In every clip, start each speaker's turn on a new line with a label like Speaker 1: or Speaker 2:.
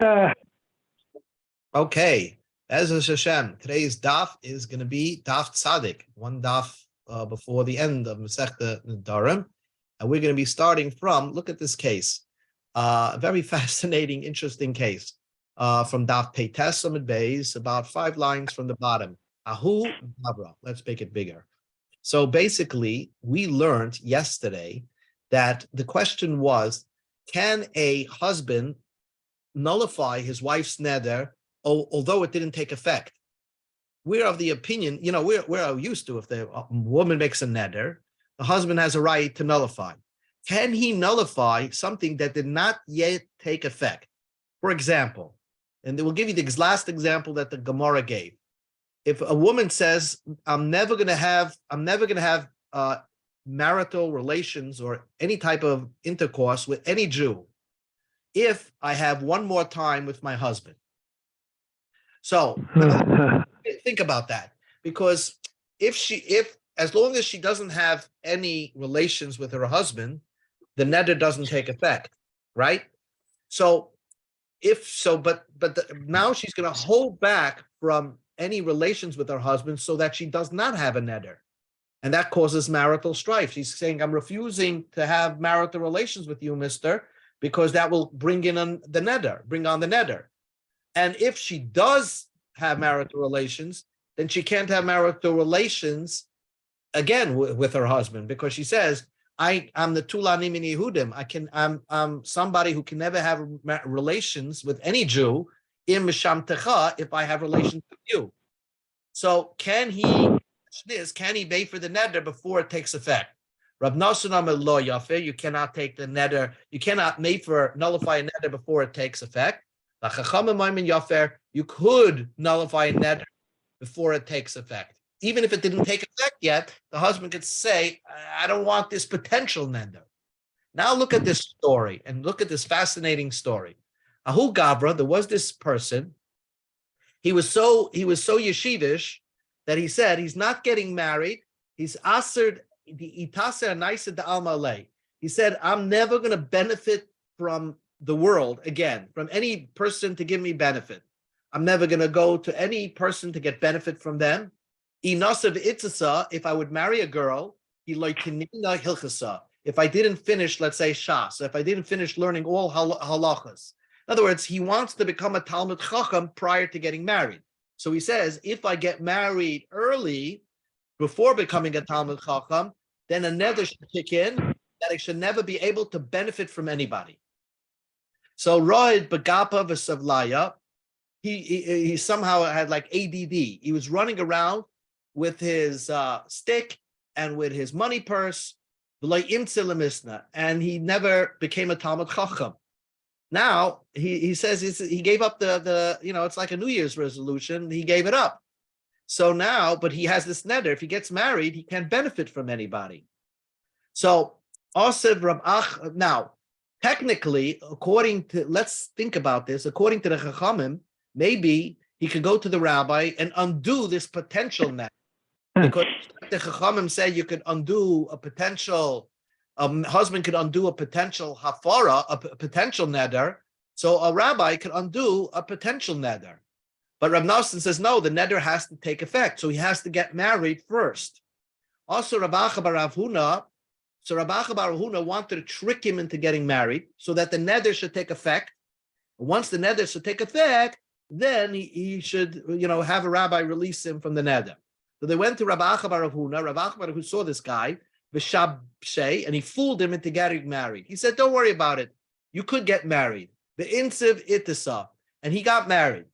Speaker 1: Okay, as a Hashem, today's daf is going to be daf tzadik, one daf before the end of Masechta Nedarim, and we're going to be starting from. Look at this case, a very fascinating, interesting case from daf Peites Amud Beis, about 5 lines from the bottom. Ahu Gavra. Let's make it bigger. So basically, we learned yesterday that the question was, can a husband nullify his wife's neder, although it didn't take effect? We're of the opinion, we're used to, if the woman makes a neder, the husband has a right to nullify. Can he nullify something that did not yet take effect? For example, and we'll give you the last example that the Gemara gave. If a woman says, I'm never going to have marital relations or any type of intercourse with any Jew if I have one more time with my husband. So think about that, because if as long as she doesn't have any relations with her husband, the neder doesn't take effect, right? So now she's going to hold back from any relations with her husband so that she does not have a neder, and that causes marital strife. She's saying, I'm refusing to have marital relations with you, mister, because that will bring on the neder. And if she does have marital relations, then she can't have marital relations again with her husband, because she says, I'm the Tulani min Yehudim. I'm somebody who can never have relations with any Jew in Mishamtecha if I have relations with you. So can he pay for the neder before it takes effect? Rav Nosson lo yafer, you cannot take the neder, you cannot nullify a neder before it takes effect. You could nullify a neder before it takes effect. Even if it didn't take effect yet, the husband could say, I don't want this potential neder. Now look at this story, and look at this fascinating story. Ahu Gavra, there was this person. He was so yeshivish that he said he's not getting married. He's asered the itaser naisa de alma lei. He said, I'm never going to benefit from the world again, from any person to give me benefit. I'm never going to go to any person to get benefit from them. Inasav itzasa, if I would marry a girl, if I didn't finish, let's say, Shas, if I didn't finish learning all halachas. In other words, he wants to become a Talmud Chacham prior to getting married. So he says, if I get married early, before becoming a Talmud Chacham, then a neder should kick in, that I should never be able to benefit from anybody. So Roid Bagapa V'Savlaya, he somehow had like ADD. He was running around with his stick and with his money purse, and he never became a Talmud Chacham. Now he says he gave up the it's like a New Year's resolution. He gave it up. So now, but he has this neder. If he gets married, he can't benefit from anybody. So Asiv Rabach. Now, technically, let's think about this. According to the Chachamim, maybe he could go to the rabbi and undo this potential neder, because the Chachamim say you could undo a potential. Husband could undo a potential hafara, a potential neder, so a rabbi could undo a potential neder. But Rav Nosson says, no, the neder has to take effect, so he has to get married first. Also, Rav Acha bar Rav Huna wanted to trick him into getting married so that the neder should take effect. Once the neder should take effect, then he should, have a rabbi release him from the neder. So they went to Rav Acha bar Rav Huna. Rav Acha bar who saw this guy, and he fooled him into getting married. He said, don't worry about it. You could get married. The insiv itisa. And he got married.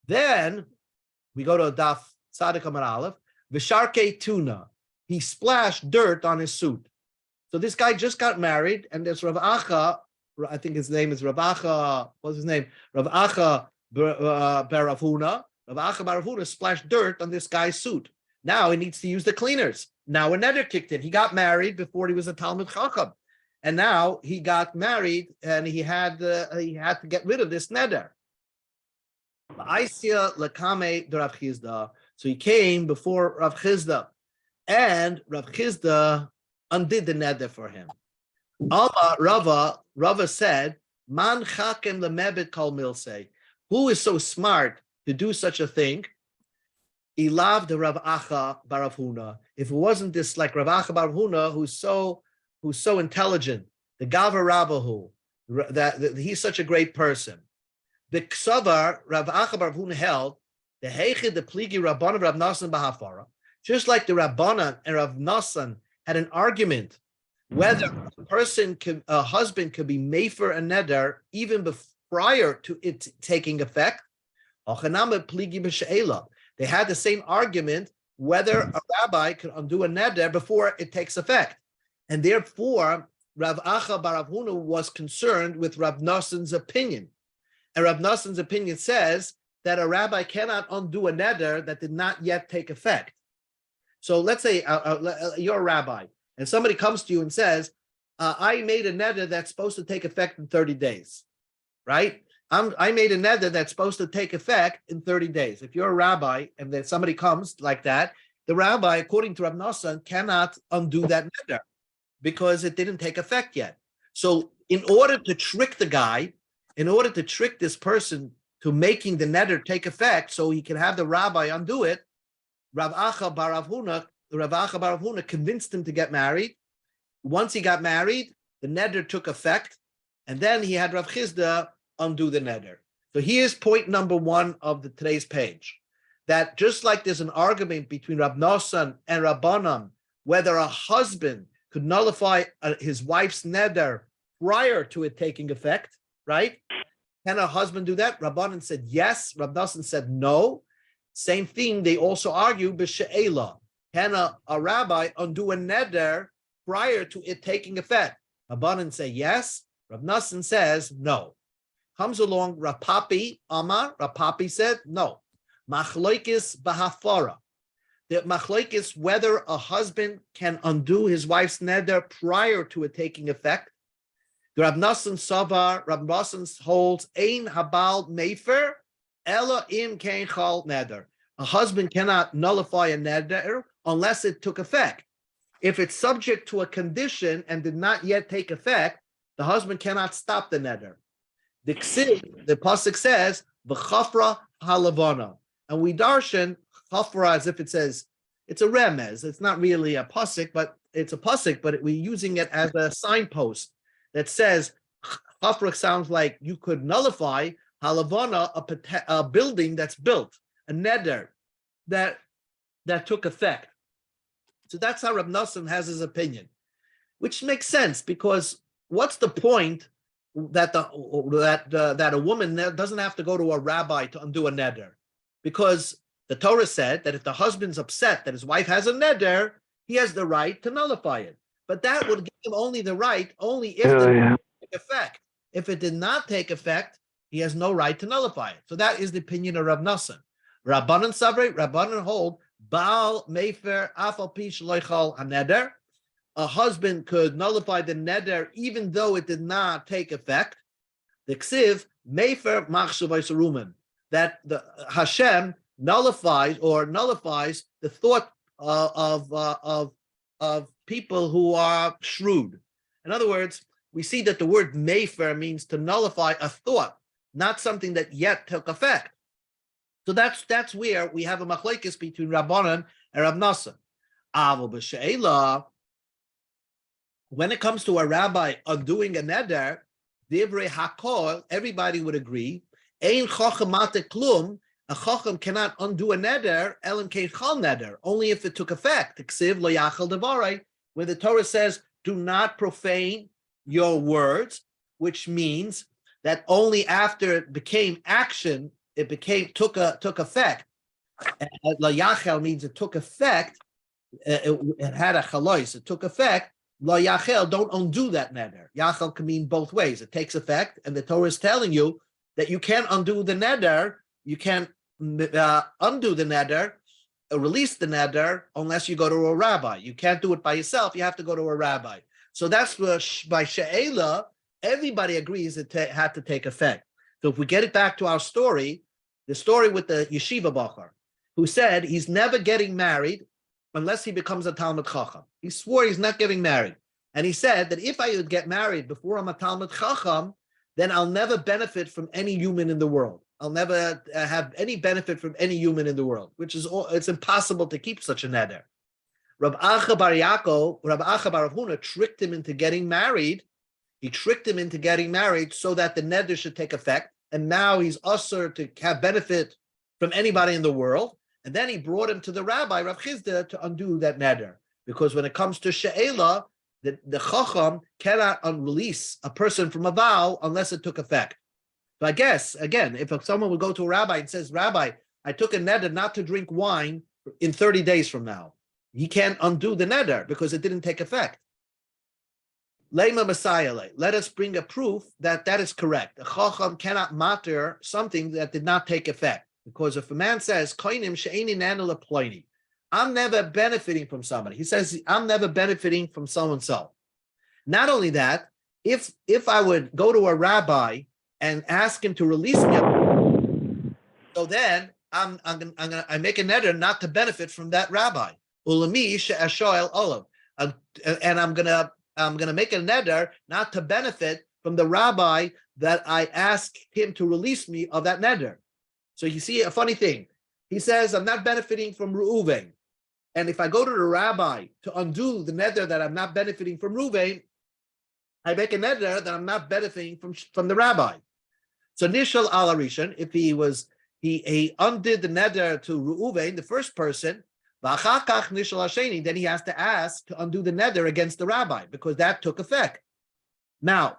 Speaker 1: Then we go to Daf Tzadik Amar Aleph. Visharke tuna. He splashed dirt on his suit. So this guy just got married, and there's Rav Acha, I think his name is Rav Acha, what's his name? Rav Acha bar Rav Huna. Rav Acha bar Rav Huna splashed dirt on this guy's suit. Now he needs to use the cleaners. Now a neder kicked in. He got married before he was a Talmud Chacham, and now he got married, and he had to get rid of this neder. So he came before Rav Chizda, and Rav Chizda undid the neder for him. Rava said, Man chakem lemebet kol milse. Who is so smart to do such a thing? Ilav the Rav Acha bar Rav Huna. If it wasn't this like Rav Acha bar Rav Huna, who's so intelligent, the Gava Rabbahu, that he's such a great person. The Ksavar Rav Acha bar Rav Huna held the Heichid the Pligi Rabban of Rav Nasan Bahafara, just like the Rabbanan and Rav Nasan had an argument whether a husband could be mefer a neder even prior to it taking effect. They had the same argument whether a rabbi could undo a neder before it takes effect. And therefore, Rav Acha bar Rav Huna was concerned with Rav Nasan's opinion. And Rav Nasan's opinion says that a rabbi cannot undo a neder that did not yet take effect. So let's say you're a rabbi, and somebody comes to you and says, I made a neder that's supposed to take effect in 30 days, right? I made a neder that's supposed to take effect in 30 days. If you're a rabbi and then somebody comes like that, the rabbi, according to Rav Nasan, cannot undo that neder because it didn't take effect yet. So in order to trick the guy, in order to trick this person to making the neder take effect so he can have the rabbi undo it, Rav Acha bar Rav Huna convinced him to get married. Once he got married, the neder took effect, and then he had Rav Chizda undo the neder. So here's point number one of today's page, that just like there's an argument between Rav Nasan and Rabbanan whether a husband could nullify his wife's neder prior to it taking effect, right? Can a husband do that? Rabbanan said yes. Rav Nasan said no. Same thing, they also argue, b'she'ela. Can a rabbi undo a neder prior to it taking effect? Rabbanan say yes. Rav Nasan says no. Comes along Rav Papi Amar. Rav Papi said no. Machloikis bahafara. The machloikis whether a husband can undo his wife's neder prior to it taking effect. The Rav Nasan Savar, Rav Nasan holds ein habal mefer ela im kein chal neder. A husband cannot nullify a neder unless it took effect. If it's subject to a condition and did not yet take effect, the husband cannot stop the neder. The pasuk says v'chafra halavana, and we darshan chafra as if it says it's a remez. It's not really a pasuk, but it's a pasuk. But we're using it as a signpost that says chafra sounds like you could nullify halavana, a building that's built, a neder that took effect. So that's how Rab Nasan has his opinion, which makes sense because what's the point that that a woman doesn't have to go to a rabbi to undo a neder? Because the Torah said that if the husband's upset that his wife has a neder, he has the right to nullify it. But that would give him only the right only if it took effect. If it did not take effect, he has no right to nullify it. So that is the opinion of Rab Nasan. Rabbanan Savre, Rabbanan hold, Baal Mefer Afal Pish Loichal HaNeder. A husband could nullify the neder even though it did not take effect. The Ksiv Mefer Machshavai Saruman, that the Hashem nullifies the thought of people who are shrewd. In other words, we see that the word Mefer means to nullify a thought, not something that yet took effect. So that's where we have a machlekes between Rabbanan and Rav Nasan. Avol b'she'ela, when it comes to a rabbi undoing a neder, divrei hakol, everybody would agree, ein chacham mate klum, a chacham cannot undo a neder, elam kein chal neder, only if it took effect. Ksiv lo yachal devarai, where the Torah says, do not profane your words, which means that only after it became action, it took effect. La yachel means it took effect. It had a chalois. It took effect. La yachel, don't undo that neder. Yachel can mean both ways. It takes effect, and the Torah is telling you that you can't undo the neder. You can't undo the neder, release the neder, unless you go to a rabbi. You can't do it by yourself. You have to go to a rabbi. So that's where by she'ela, everybody agrees it had to take effect. So if we get it back to our story, the story with the yeshiva bachar, who said he's never getting married unless he becomes a Talmud Chacham. He swore he's not getting married. And he said that if I would get married before I'm a Talmud Chacham, then I'll never benefit from any human in the world. I'll never have any benefit from any human in the world, which is it's impossible to keep such a neder. Rab Acha Bar Rav Huna tricked him into getting married. He tricked him into getting married so that the neder should take effect. And now he's usher to have benefit from anybody in the world. And then he brought him to the rabbi, Rav Chizda, to undo that neder. Because when it comes to she'ela, the chacham cannot release a person from a vow unless it took effect. So I guess, again, if someone would go to a rabbi and says, Rabbi, I took a neder not to drink wine in 30 days from now, he can't undo the neder because it didn't take effect. Lema Messiah, let us bring a proof that that is correct. A chacham cannot matter something that did not take effect. Because if a man says, I'm never benefiting from somebody. He says, I'm never benefiting from so-and-so. Not only that, if I would go to a rabbi and ask him to release me, so then I make a neder not to benefit from that rabbi. And I'm gonna make a neder not to benefit from the rabbi that I ask him to release me of that neder. So you see a funny thing. He says, I'm not benefiting from Reuven. And if I go to the rabbi to undo the neder that I'm not benefiting from Reuven, I make a neder that I'm not benefiting from the rabbi. So Nishal al Arishan, if he undid the neder to Reuven, the first person, then he has to ask to undo the neder against the rabbi because that took effect. Now,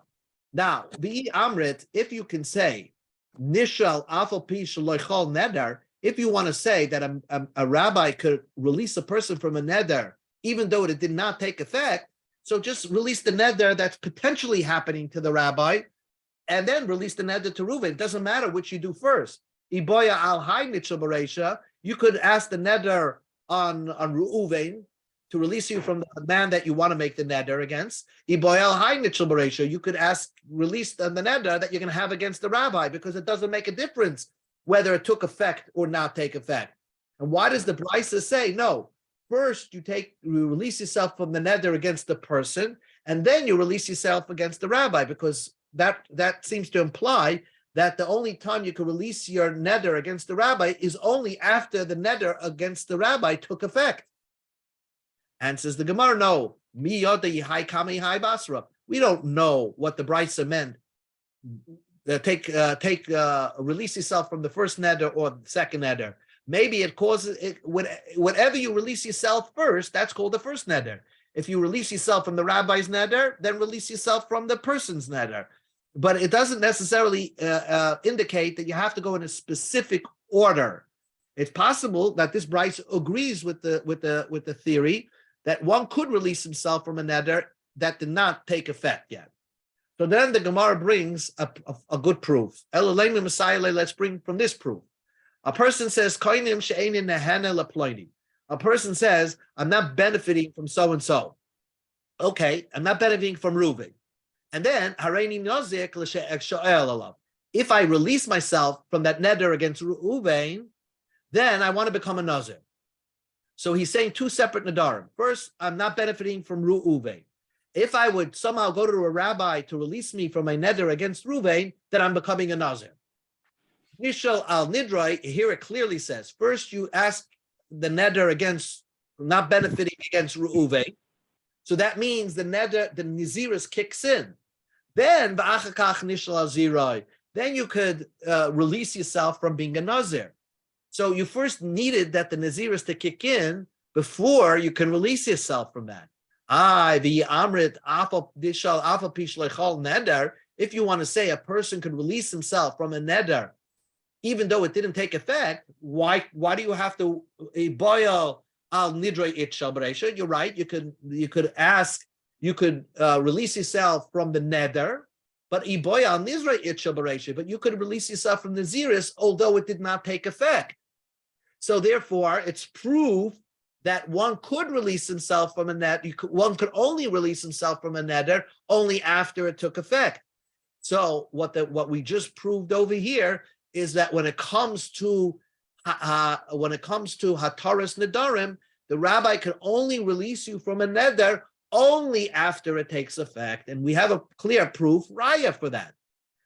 Speaker 1: the Amrit, if you can say Nishal afal pi shaloichal neder, if you want to say that a rabbi could release a person from a neder, even though it did not take effect, so just release the neder that's potentially happening to the rabbi, and then release the neder to Reuven. It doesn't matter which you do first. Iboya al hay nitshel b'reisha, you could ask the neder on Reuven to release you from the man that you want to make the neder against. Iboya al hay nitshel b'reisha, you could release the neder that you're going to have against the rabbi, because it doesn't make a difference whether it took effect or not take effect. And why does the Brisa say, no, first you release yourself from the neder against the person, and then you release yourself against the rabbi, because that seems to imply that the only time you can release your neder against the rabbi is only after the neder against the rabbi took effect. And says the Gemara, no, mi yoda yihai kami hai basra. We don't know what the Brisa meant. Release yourself from the first neder or the second neder. Maybe it causes it whenever you release yourself first, that's called the first neder. If you release yourself from the rabbi's neder, then release yourself from the person's neder. But it doesn't necessarily indicate that you have to go in a specific order. It's possible that this Bryce agrees with the theory that one could release himself from a neder that did not take effect yet. So then the Gemara brings a good proof. Let's bring from this proof. A person says, a person says, I'm not benefiting from so-and-so. Okay, I'm not benefiting from Reuven. And then, if I release myself from that neder against Reuven, then I want to become a nazir. So he's saying two separate nedarim. First, I'm not benefiting from Reuven. If I would somehow go to a rabbi to release me from my neder against Reuven, then I'm becoming a nazir. Nishal al nidrai, here it clearly says, first you ask the neder against, not benefiting against Reuven. So that means the neder, the naziris kicks in. Then you could release yourself from being a nazir. So you first needed that the naziris to kick in before you can release yourself from that. If you want to say a person could release himself from a neder, even though it didn't take effect, why do you have to boil al nidrei itchal b'reisha? You're right. You could ask. You could release yourself from the neder, but iboya al nidrei itchal b'reisha. But you could release yourself from the naziris, although it did not take effect. So therefore, it's proof that one could release himself from a neder. One could only release himself from a neder only after it took effect. So what we just proved over here is that when it comes to hataras nedarim, the rabbi can only release you from a neder only after it takes effect, and we have a clear proof raya for that.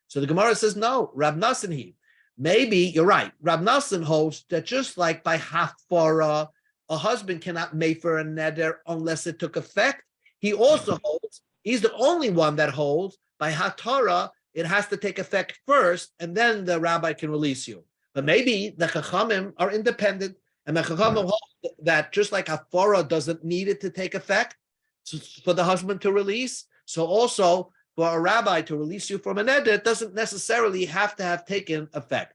Speaker 1: So the Gemara says, no, Rab Nassan maybe you're right. Rab Nassan holds that just like by hafara, a husband cannot mefer a neder unless it took effect. He also holds, he's the only one that holds by hatara, it has to take effect first, and then the rabbi can release you. But maybe the Chachamim are independent, and the Chachamim hold that just like hafara doesn't need it to take effect for the husband to release, so also for a rabbi to release you from a neder, it doesn't necessarily have to have taken effect.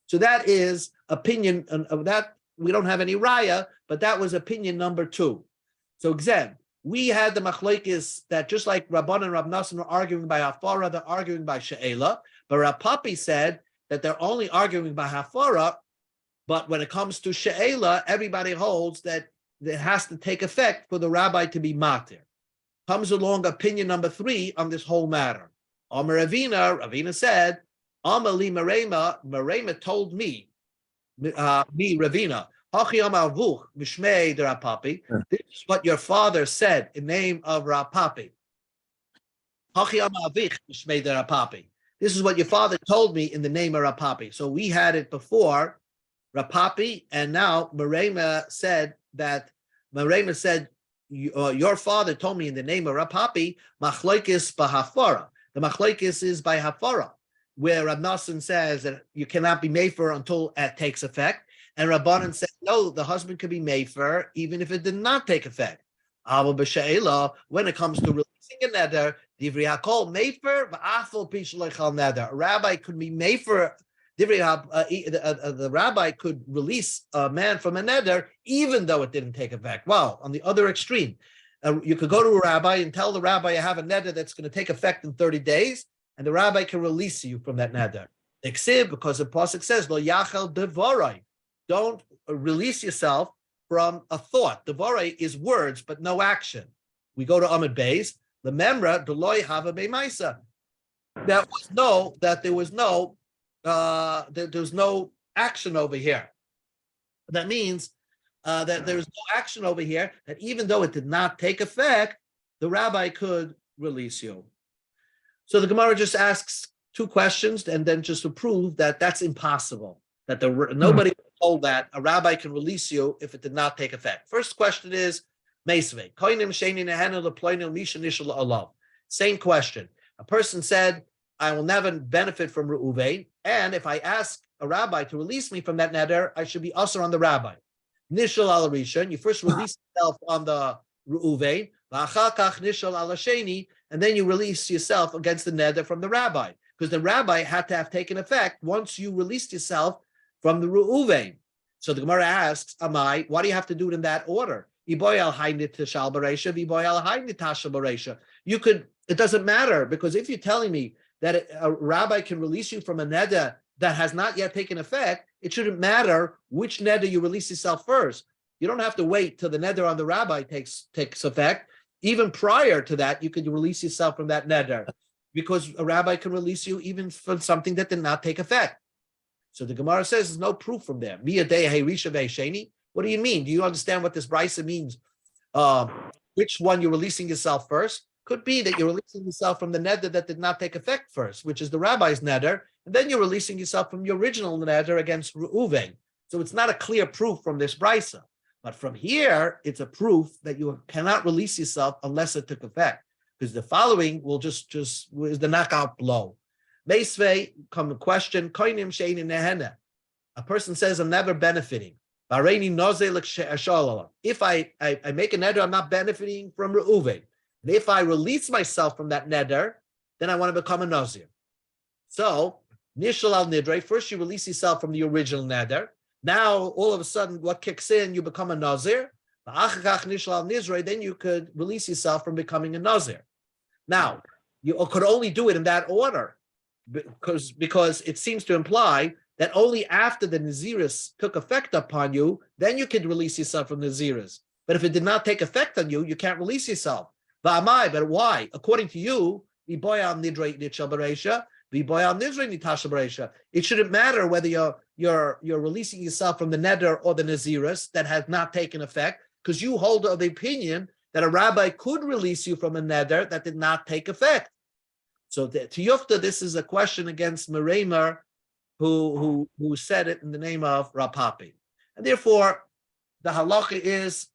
Speaker 1: So that is opinion of that. We don't have any raya, but that was opinion number 2. So again, we had the machlokes that just like Rabban and Rab Nassan are arguing by hafara, they're arguing by she'ela. But Rab Papi said that they're only arguing by hafara, but when it comes to she'ela, everybody holds that it has to take effect for the rabbi to be matir. Comes along opinion number 3 on this whole matter. Amar Ravina said, Amar li Merema told me, Ravina, this is what your father said in name of Rapapi. This is what your father told me in the name of Rapapi. So we had it before, Rapapi, and now Merema said, your father told me in the name of Rapapi, machlokes bahafara. The machlokes is by hafara, where Rab Nassan says that you cannot be mefer until it takes effect, and Rabbanan said no, the husband could be mefer even if it did not take effect. When it comes to releasing a neder, divrei hakol mefer v'afal pi shloichal neder. A rabbi could be mefer. The rabbi could release a man from a neder even though it didn't take effect. Well, on the other extreme, you could go to a rabbi and tell the rabbi you have a neder that's going to take effect in 30 days, and the rabbi can release you from that neder. Because the pasuk says, "Lo yachal devarai." Don't release yourself from a thought. Devarai is words, but no action. We go to Amud Beis. The memra deloy hava beimaisa. There was no action over here. That means that there is no action over here, that even though it did not take effect, the rabbi could release you. So the Gemara just asks 2 questions and then just to prove that that's impossible, that nobody told that a rabbi can release you if it did not take effect. First question is, same question. A person said, I will never benefit from Reuven, and if I ask a rabbi to release me from that neder, I should be usher on the rabbi. Nishal al rishon, you first release yourself on the Reuven, v'achar kach nishal al sheni, and then you release yourself against the neder from the rabbi, because the rabbi had to have taken effect once you released yourself from the Reuven. So the Gemara asks, why do you have to do it in that order? You could, it doesn't matter, because if you're telling me that a rabbi can release you from a neder that has not yet taken effect, it shouldn't matter which neder you release yourself first. You don't have to wait till the neder on the rabbi takes effect. Even prior to that, you could release yourself from that neder, because a rabbi can release you even from something that did not take effect. So the Gemara says there's no proof from there. What do you mean? Do you understand what this brisa means? Which one you're releasing yourself first? Could be that you're releasing yourself from the neder that did not take effect first, which is the rabbi's neder, and then you're releasing yourself from your original neder against Reuven. So it's not a clear proof from this brisa. But from here, it's a proof that you cannot release yourself unless it took effect, because the following will just is the knockout blow. Meisvei, come the question, koinim sheini nehena. A person says, I'm never benefiting. If I make a neder, I'm not benefiting from Reuven. And if I release myself from that neder, then I want to become a nazir. So, nishal al nidre, first you release yourself from the original neder. Now, all of a sudden, what kicks in, you become a nazir. Nishal al nidre, then you could release yourself from becoming a nazir. Now, you could only do it in that order, because it seems to imply that only after the Naziris took effect upon you, then you could release yourself from Naziris. But if it did not take effect on you, you can't release yourself. But why? According to you, it shouldn't matter whether you're releasing yourself from the neder or the Naziris that has not taken effect, because you hold the opinion that a rabbi could release you from a neder that did not take effect. So to Yufta, this is a question against Meremer, who said it in the name of Rapapi. And therefore, the halacha is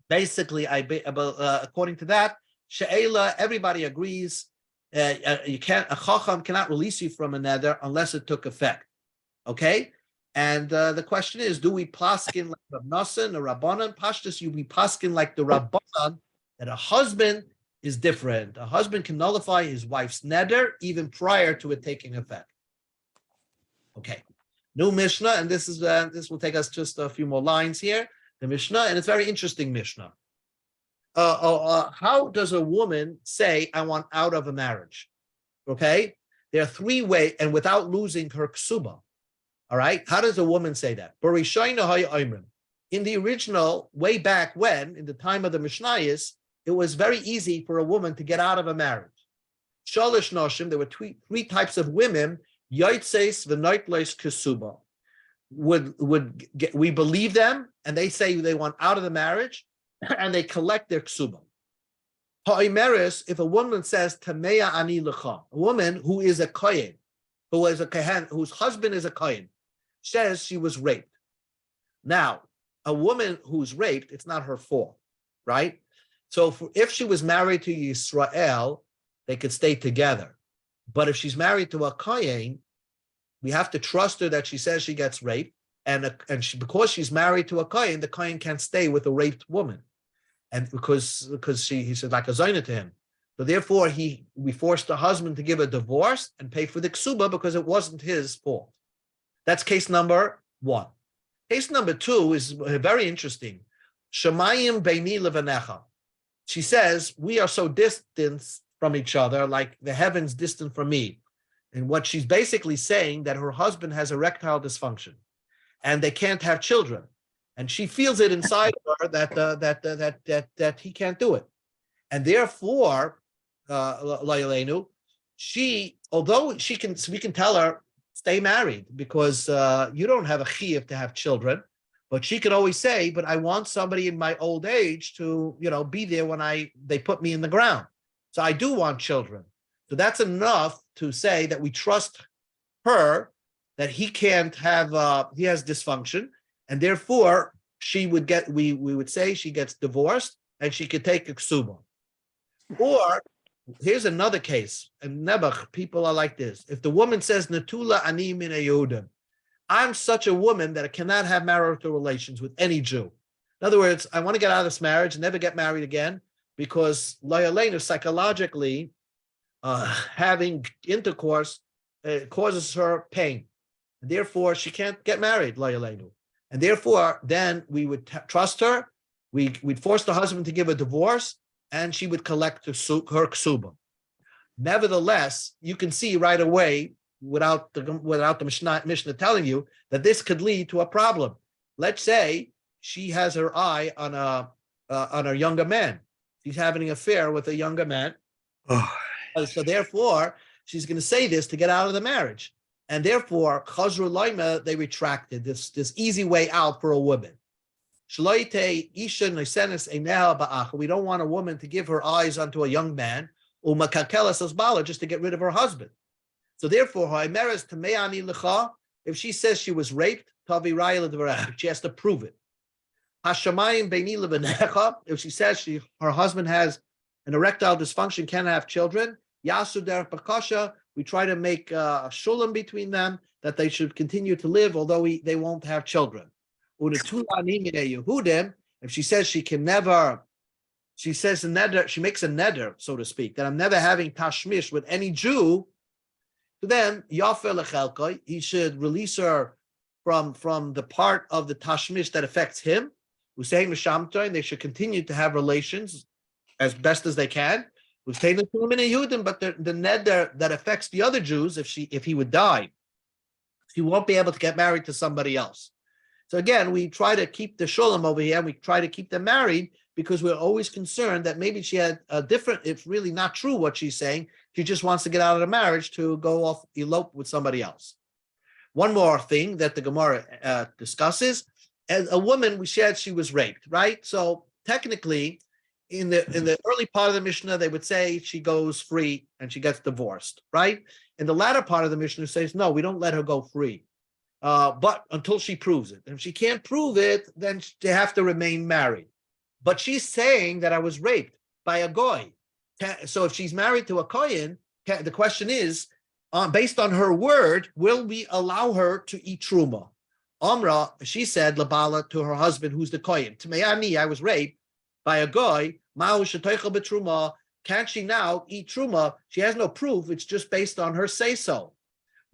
Speaker 1: basically, according to that, she'ela, everybody agrees, a chacham cannot release you from a neder unless it took effect. Okay? And the question is, do we paskin like Rab Nosson or Rabbanan? Pashtus, you be paskin like the Rabbanan, that a husband is different. A husband can nullify his wife's neder even prior to it taking effect. Okay. New Mishnah, and this will take us just a few more lines here. The Mishnah, and it's very interesting Mishnah. How does a woman say, I want out of a marriage? Okay? There are three ways, and without losing her ksuba. All right? How does a woman say that? In the original, way back when, in the time of the Mishnayos, it was very easy for a woman to get out of a marriage. Shalish noshim, there were three types of women, yoitzeis v'noitleis ksuba. We believe them, and they say they want out of the marriage, and they collect their ksuba. Ha'imeris, if a woman says tameya ani lecha, a woman who is a kohen, whose husband is a kohen, says she was raped. Now, a woman who's raped, it's not her fault, right? So if she was married to Yisrael, they could stay together. But if she's married to a kohen, we have to trust her that she says she gets raped, because she's married to a kohen, the kohen can't stay with a raped woman, and because he said like a zayna to him. So therefore, we forced the husband to give a divorce and pay for the ksuba because it wasn't his fault. That's case number one. Case number two is very interesting. Shemayim beini levanecha. She says, we are so distant from each other, like the heavens distant from me. And what she's basically saying, that her husband has erectile dysfunction and they can't have children. And she feels it inside her that he can't do it. And therefore, Layalenu, we can tell her, stay married because you don't have a chiyuv to have children. But she could always say, but I want somebody in my old age to, be there when they put me in the ground. So I do want children. So that's enough to say that we trust her, that he can't have, he has dysfunction, and therefore we would say she gets divorced and she could take a ksuba. Or here's another case, and Nebuch, people are like this. If the woman says, Natula ani min Yehudim, I'm such a woman that I cannot have marital relations with any Jew. In other words, I want to get out of this marriage and never get married again because Loyalena, psychologically, having intercourse causes her pain. And therefore, she can't get married, Loyalenu. And therefore, then we would trust her. We'd force the husband to give a divorce, and she would collect her ksuba. Nevertheless, you can see right away, without the Mishnah telling you, that this could lead to a problem. Let's say she has her eye on a younger man. She's having an affair with a younger man. Oh. So therefore, she's going to say this to get out of the marriage. And therefore, Chazru Laima, they retracted this easy way out for a woman. We don't want a woman to give her eyes onto a young man, just to get rid of her husband. So therefore, if she says she was raped, she has to prove it. If she says her husband has an erectile dysfunction, can't have children, we try to make a shulam between them that they should continue to live, although they won't have children. If she says she can never, she says a neder, she makes a neder, so to speak, that I'm never having tashmish with any Jew, then he should release her from the part of the tashmish that affects him. And they should continue to have relations as best as they can. But the neder that affects the other Jews, if he would die, she won't be able to get married to somebody else. So again, we try to keep the shulam over here, and we try to keep them married because we're always concerned that maybe she had a different, it's really not true what she's saying. She just wants to get out of the marriage to go off, elope with somebody else. One more thing that the Gemara discusses, as a woman, we said she was raped, right? So technically, in the early part of the Mishnah, they would say she goes free and she gets divorced, right? In the latter part of the Mishnah, says no, we don't let her go free, but until she proves it. And if she can't prove it, then they have to remain married. But she's saying that I was raped by a goy. So if she's married to a kohen, the question is, based on her word, will we allow her to eat truma? Amra, she said, labala, to her husband, who's the kohen, Tmeani, I was raped by a goy. Ma'u shetoichel betruma. Can she now eat truma? She has no proof. It's just based on her say so.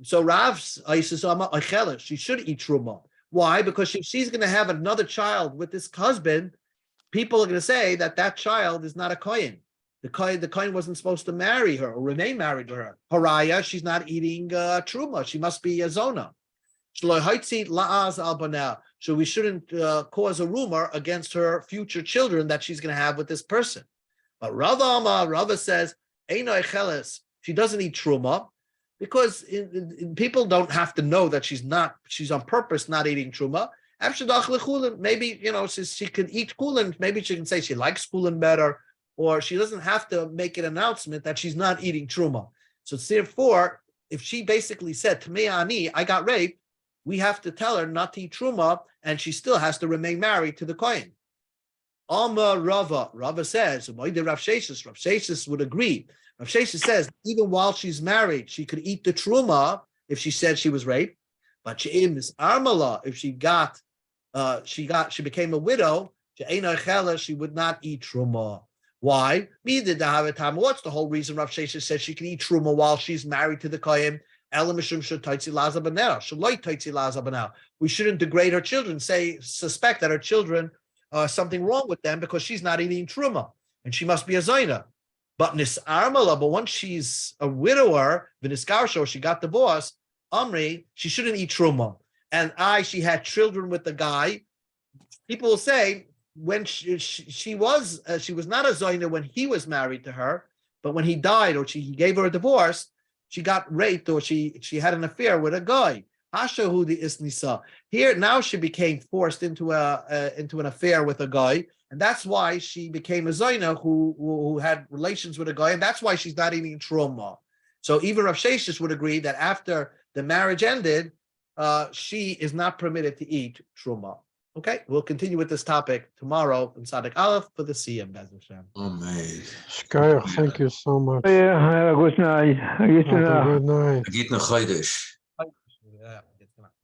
Speaker 1: So Rav's she should eat truma. Why? Because if she's going to have another child with this husband, people are going to say that that child is not a kohen. The kohen wasn't supposed to marry her or remain married to her. Haraya, she's not eating truma. She must be a zona. So we shouldn't cause a rumor against her future children that she's going to have with this person. But Rava says, she doesn't eat truma because people don't have to know that she's on purpose not eating truma. Maybe, she can eat kulin. Maybe she can say she likes kulin better, or she doesn't have to make an announcement that she's not eating truma. So therefore, if she basically said, Tmeani, I got raped, we have to tell her not to eat truma, and she still has to remain married to the kohen. Rava says, Rav Sheshes would agree. Rav Sheshes says, even while she's married, she could eat the truma if she said she was raped. But she'im armala, if she became a widow, she would not eat truma. Why? What's the whole reason Rav Sheshes says she can eat truma while she's married to the kohen? We shouldn't degrade her children, suspect that her children something wrong with them because she's not eating truma and she must be a zayna. But once she's a widower, v'niskarsho, she got divorced, Amri, she shouldn't eat truma. And she had children with the guy. People will say when she was not a zayna when he was married to her, but when he died or he gave her a divorce, she got raped or she had an affair with a guy. Hashahudi isnisa. Here now she became forced into an affair with a guy, and that's why she became a zayna who had relations with a guy, and that's why she's not eating truma. So even Rav Sheshes would agree that after the marriage ended, she is not permitted to eat truma. Okay, we'll continue with this topic tomorrow in Sadik Aleph for the Siyam, Bez Hashem.
Speaker 2: Amen.
Speaker 3: Shkaya, thank you so much.
Speaker 4: Have a good night.
Speaker 3: Have a good night.
Speaker 2: Agit na Chodesh.